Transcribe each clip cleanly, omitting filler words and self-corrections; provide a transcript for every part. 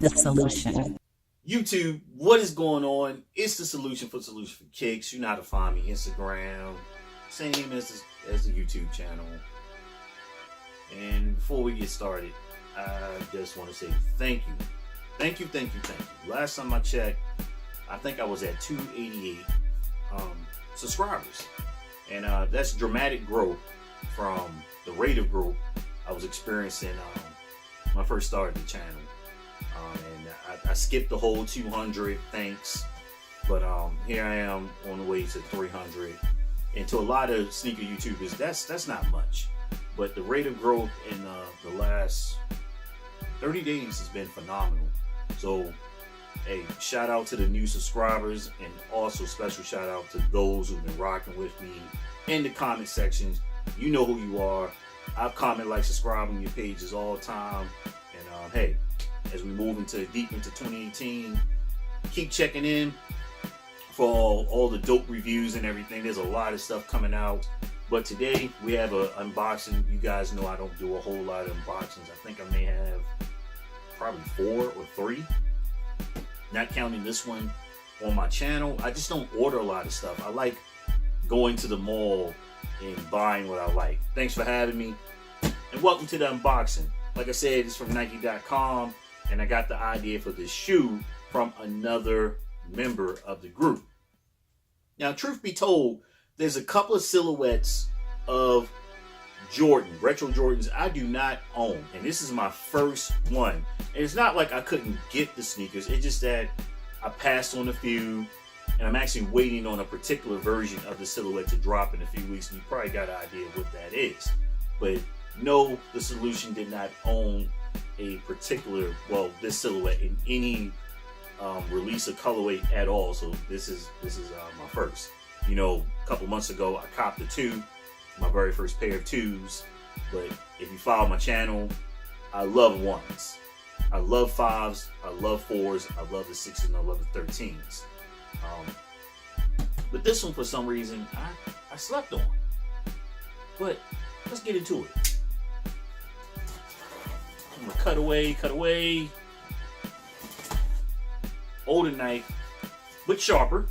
the solution. YouTube, what is going on? It's the Solution for Kicks. You know how to find me. Instagram, same as the YouTube channel. And before we get started, I just want to say thank you. Thank you. Last time I checked, I think I was at 288 subscribers. And that's dramatic growth from the rate of growth I was experiencing when I first started the channel. And I skipped the whole 200, thanks. But here I am on the way to 300. And to a lot of sneaker YouTubers, that's not much. But the rate of growth in the last 30 days has been phenomenal. So, hey, shout out to the new subscribers, and also special shout out to those who've been rocking with me in the comment sections. You know who you are. I comment, like, subscribe on your pages all the time. And hey, as we move deep into 2018, keep checking in for all the dope reviews and everything. There's a lot of stuff coming out. But today we have an unboxing. You guys know I don't do a whole lot of unboxings. I think I may have probably 4 or 3, not counting this one on my channel. I just don't order a lot of stuff. I like going to the mall and buying what I like. Thanks for having me, and welcome to the unboxing. Like I said, it's from Nike.com, and I got the idea for this shoe from another member of the group. Now, truth be told, there's a couple of silhouettes of Jordan, retro Jordans I do not own, and this is my first one. And it's not like I couldn't get the sneakers, it's just that I passed on a few, and I'm actually waiting on a particular version of the silhouette to drop in a few weeks, and you probably got an idea of what that is. But no, the Solution did not own a particular, well, this silhouette in any release of colorway at all. So this is my first. You know, a couple months ago I copped the 2, my very first pair of 2s. But if you follow my channel, I love 1s, I love 5s, I love 4s, I love the 6s, and I love the 13s. But this one, for some reason, I slept on. But let's get into it. I'm gonna cut away. Older knife, but sharper.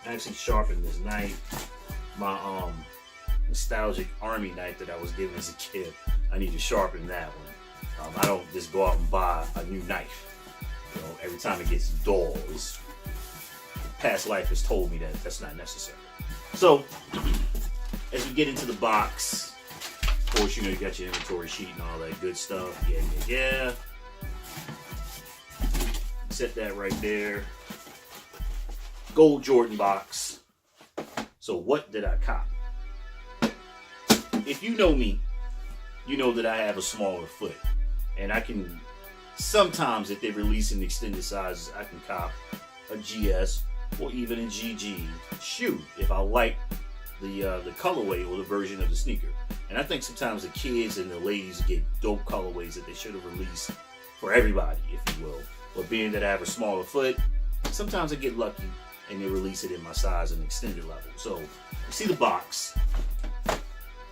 I actually sharpened this knife. My nostalgic army knife that I was given as a kid. I need to sharpen that one. I don't just go out and buy a new knife. You know, every time it gets dull, past life has told me that that's not necessary. So, as we get into the box, of course, you know, you got your inventory sheet and all that good stuff. Yeah. Set that right there. Gold Jordan box. So what did I cop? If you know me, you know that I have a smaller foot, and I can sometimes, if they release in extended sizes, I can cop a GS or even a GG shoe if I like the colorway or the version of the sneaker. And I think sometimes the kids and the ladies get dope colorways that they should have released for everybody, if you will. But being that I have a smaller foot, sometimes I get lucky and they release it in my size and extended level. So you see the box.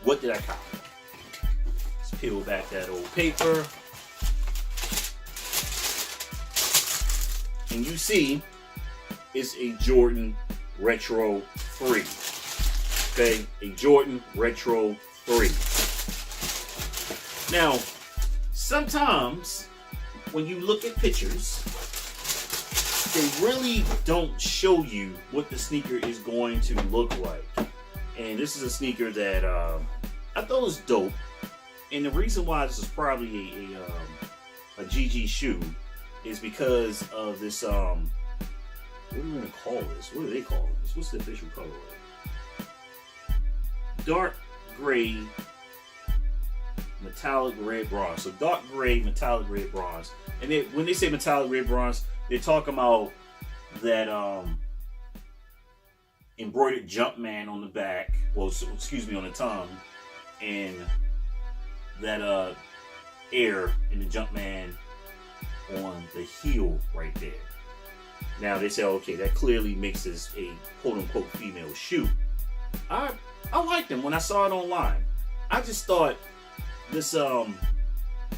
What did I cop? Let's peel back that old paper. And you see it's a Jordan Retro 3. Okay, a Jordan Retro 3. Now, sometimes when you look at pictures, they really don't show you what the sneaker is going to look like. And this is a sneaker that I thought was dope. And the reason why this is probably a GG shoe is because of this, what are we going to call this? What do they call this? What's the official colorway? Dark gray, metallic red bronze. So dark gray, metallic red bronze. And when they say metallic red bronze, they're talking about that embroidered Jumpman on the back, well, excuse me, on the tongue, and that air in the Jumpman on the heel right there. Now they say, okay, that clearly makes this a quote-unquote female shoe. I liked them when I saw it online. I just thought this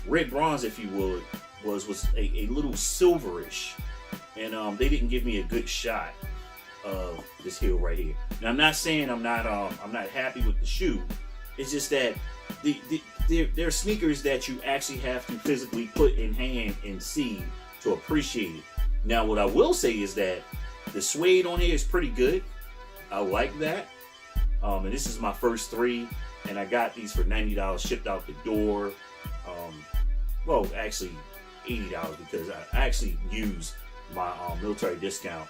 red bronze, if you would, was a little silverish, and they didn't give me a good shot of this heel right here. Now I'm not saying I'm not happy with the shoe. It's just that there are sneakers that you actually have to physically put in hand and see to appreciate it. Now what I will say is that the suede on here is pretty good. I like that. And this is my first 3, and I got these for $90 shipped out the door. Well, actually $80 because I actually used my military discount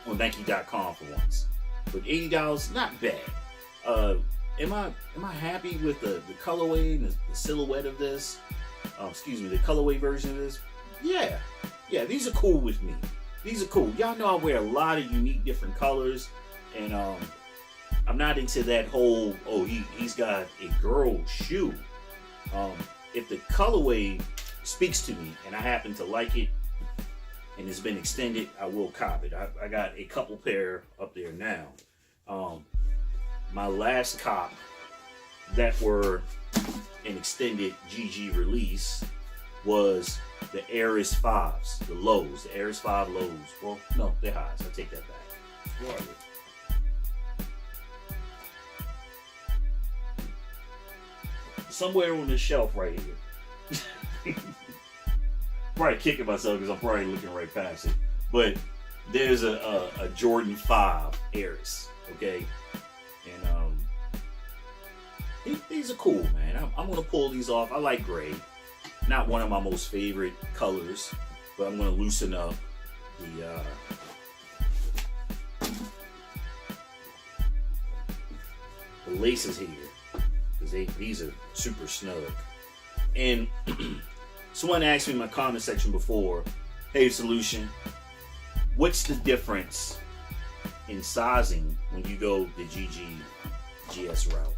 on Nike.com for once. But $80, not bad. Am I happy with the colorway and the silhouette of this? Excuse me, the colorway version of this? Yeah, these are cool with me. These are cool. Y'all know I wear a lot of unique different colors, and I'm not into that whole, oh, he's got a girl shoe. If the colorway speaks to me and I happen to like it and it's been extended, I will cop it. I got a couple pair up there now. My last cop that were an extended GG release was the Aris 5s, the lows, the Aris 5 lows. Well, no, they're highs. I take that back. Where are they? Somewhere on the shelf right here. Probably kicking myself because I'm probably looking right past it. But there's a Jordan 5 Aris, okay? And these are cool, man. I'm gonna pull these off. I like gray. Not one of my most favorite colors, but I'm gonna loosen up the laces here, because these are super snug. And someone asked me in my comment section before, hey Solution, what's the difference in sizing when you go the GS route?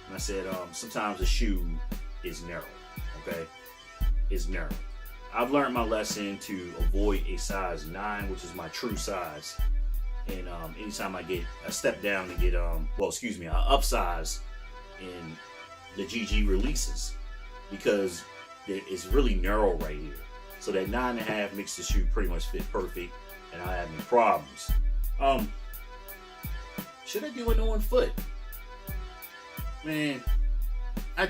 And I said, sometimes a shoe is narrow, okay? It's narrow. I've learned my lesson to avoid a size 9, which is my true size. And anytime I get a step down to get, I upsize in the GG releases, because it's really narrow right here. So that 9.5 makes the shoe pretty much fit perfect, and I don't have any problems. Should I do it on foot? Man, I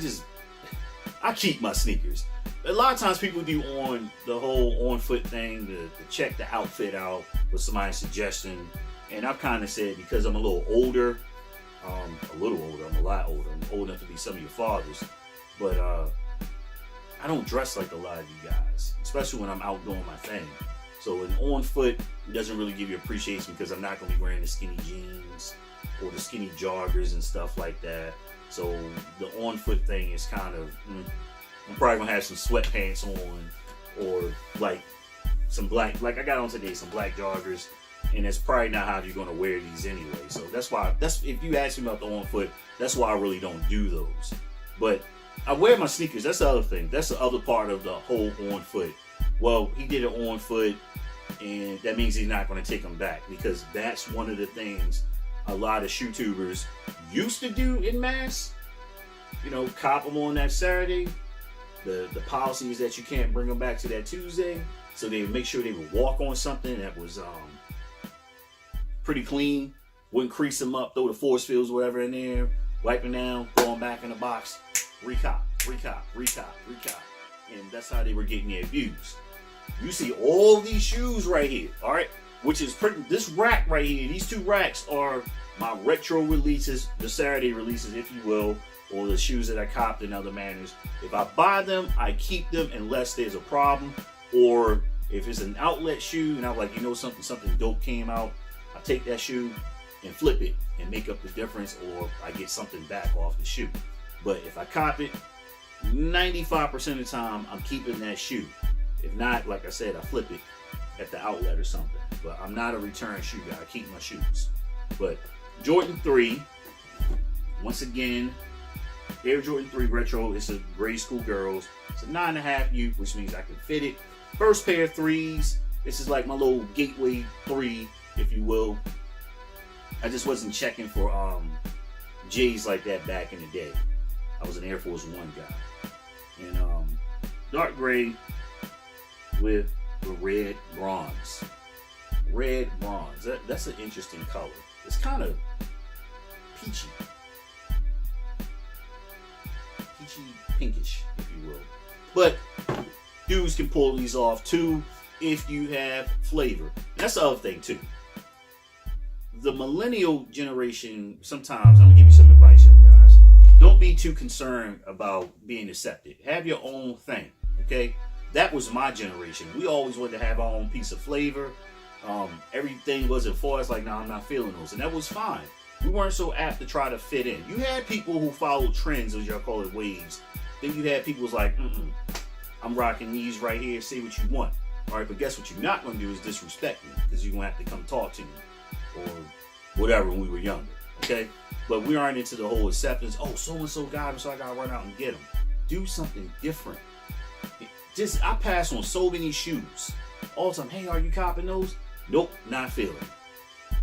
keep my sneakers. A lot of times people do on the whole on foot thing to check the outfit out with somebody's suggestion. And I've kind of said, because I'm a little older, I'm a lot older. I'm old enough to be some of your fathers. But I don't dress like a lot of you guys, especially when I'm out doing my thing. So an on foot doesn't really give you appreciation, because I'm not going to be wearing the skinny jeans or the skinny joggers and stuff like that. So the on foot thing is kind of, I'm probably going to have some sweatpants on, or like some black, like I got on today, some black joggers. And that's probably not how you're going to wear these anyway. So if you ask me about the on foot, that's why I really don't do those. But I wear my sneakers. That's the other thing. That's the other part of the whole on foot. Well, he did it on foot, and that means he's not going to take them back, because that's one of the things a lot of shoe tubers used to do in mass. You know, cop them on that Saturday. The policy is that you can't bring them back to that Tuesday. So they would make sure they would walk on something that was pretty clean, wouldn't crease them up, throw the force fields, whatever in there, wipe them down, throw them back in the box, recop. And that's how they were getting their views. You see all these shoes right here, all right? Which is this rack right here, these two racks are my retro releases, the Saturday releases, if you will, or the shoes that I copped in other manners. If I buy them, I keep them unless there's a problem, or if it's an outlet shoe and I'm like, you know, something dope came out, I take that shoe and flip it and make up the difference, or I get something back off the shoe. But if I cop it, 95% of the time I'm keeping that shoe. If not, like I said, I flip it at the outlet or something. But I'm not a return shoe guy. I keep my shoes. But Jordan 3, once again, Air Jordan 3 Retro. It's a grade school girls. It's a 9.5 U, which means I can fit it. First pair of threes. This is like my little gateway 3, if you will. I just wasn't checking for J's like that back in the day. I was an Air Force One guy. And dark gray with the red bronze. Red bronze. That's an interesting color. It's kind of peachy. Peachy pinkish, if you will. But dudes can pull these off too if you have flavor. That's the other thing too. The millennial generation, sometimes, I'm gonna give you some advice, young guys. Don't be too concerned about being accepted. Have your own thing, okay? That was my generation. We always wanted to have our own piece of flavor. Everything wasn't for us, like, nah, I'm not feeling those. And that was fine. We weren't so apt to try to fit in. You had people who followed trends, as y'all call it, waves. Then you had people who's like, I'm rocking these right here, say what you want. All right, but guess what you're not going to do is disrespect me, because you're going to have to come talk to me or whatever when we were younger, okay? But we aren't into the whole acceptance. Oh, so-and-so got him, so I got to run out and get him. Do something different. I pass on so many shoes all the time. Hey, are you copping those? Nope, not feeling it.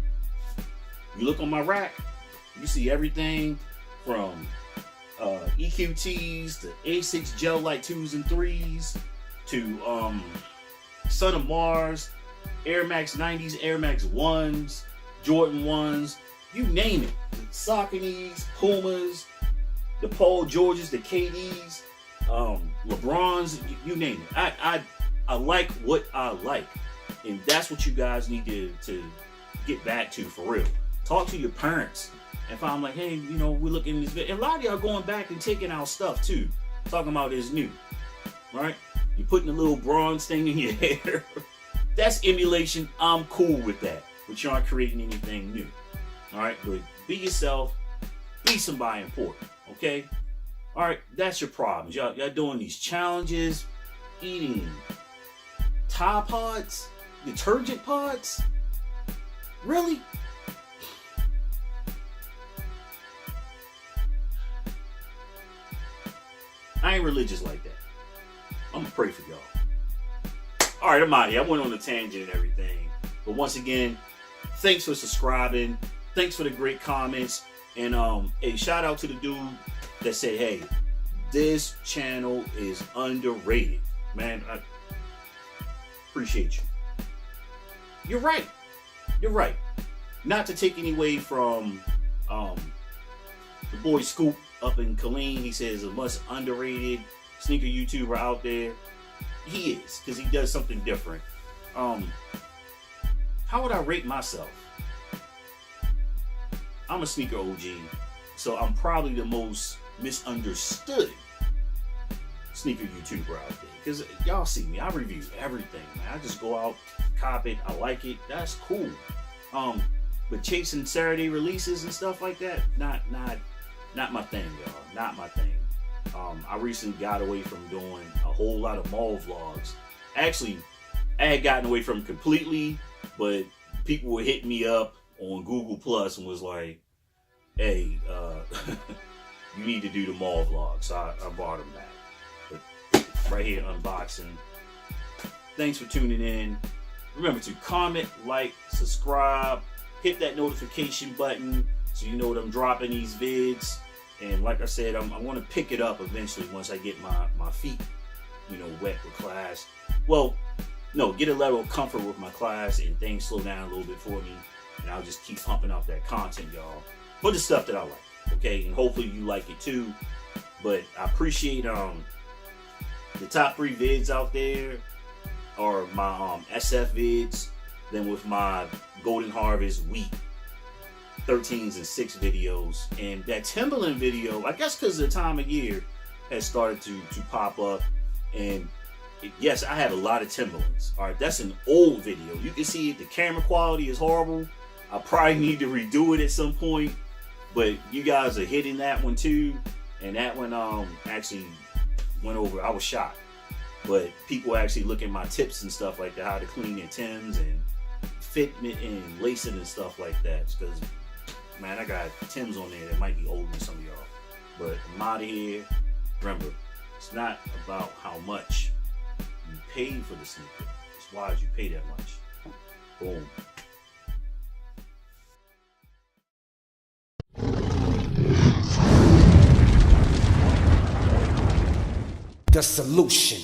You look on my rack, you see everything from EQTs to A6 Gel Light 2s and 3s to Son of Mars, Air Max 90s, Air Max 1s, Jordan 1s, you name it. The Sauconys, Pumas, the Paul Georges, the KDs, LeBrons, you name it. I like what I like. And that's what you guys need to get back to for real. Talk to your parents. If I'm like, hey, you know, we're looking at this video. And a lot of y'all going back and taking out stuff too. Talking about it's new. Right? You're putting a little bronze thing in your hair. That's emulation. I'm cool with that. But you aren't creating anything new. Alright? But be yourself. Be somebody important. Okay? Alright, that's your problems. Y'all doing these challenges, eating Tide Pods, detergent pods? Really? I ain't religious like that. I'm gonna pray for y'all. Alright, I'm out of here. I went on a tangent and everything. But once again, thanks for subscribing. Thanks for the great comments. And a shout out to the dude that said, hey, this channel is underrated. Man, I appreciate you. You're right. You're right. Not to take any away from the boy Scoop up in Killeen. He says the most underrated sneaker YouTuber out there. He is, because he does something different. How would I rate myself? I'm a sneaker OG, so I'm probably the most misunderstood sneaker YouTuber out there. Because y'all see me, I review everything, man. I just go out, cop it, I like it, that's cool. But chasing Saturday releases and stuff like that, not my thing, y'all. Not my thing. I recently got away from doing a whole lot of mall vlogs. Actually, I had gotten away from completely, but people were hitting me up on Google Plus and was like, hey, you need to do the mall vlog. So I brought them back. But right here, unboxing. Thanks for tuning in. Remember to comment, like, subscribe, hit that notification button so you know when I'm dropping these vids. And like I said, I'm going to pick it up eventually once I get my feet, you know, wet with class. Well, no, get a level of comfort with my class and things slow down a little bit for me. And I'll just keep pumping out that content, y'all. For the stuff that I like, okay? And hopefully you like it too. But I appreciate the top 3 vids out there are my SF vids. Then with my Golden Harvest wheat 13s and 6 videos, and that Timberland video, I guess because the time of year has started to pop up. And yes, I have a lot of Timberlands. All right, that's an old video. You can see it. The camera quality is horrible. I probably need to redo it at some point. But you guys are hitting that one too, and that one actually went over. I was shocked, but people actually look at my tips and stuff like that, how to clean their Timbs and fitment and lacing and stuff like that. Because man, I got Timbs on there that might be older than some of y'all. But I'm out of here. Remember, it's not about how much you paid for the sneaker. It's why you pay that much. Boom. The solution.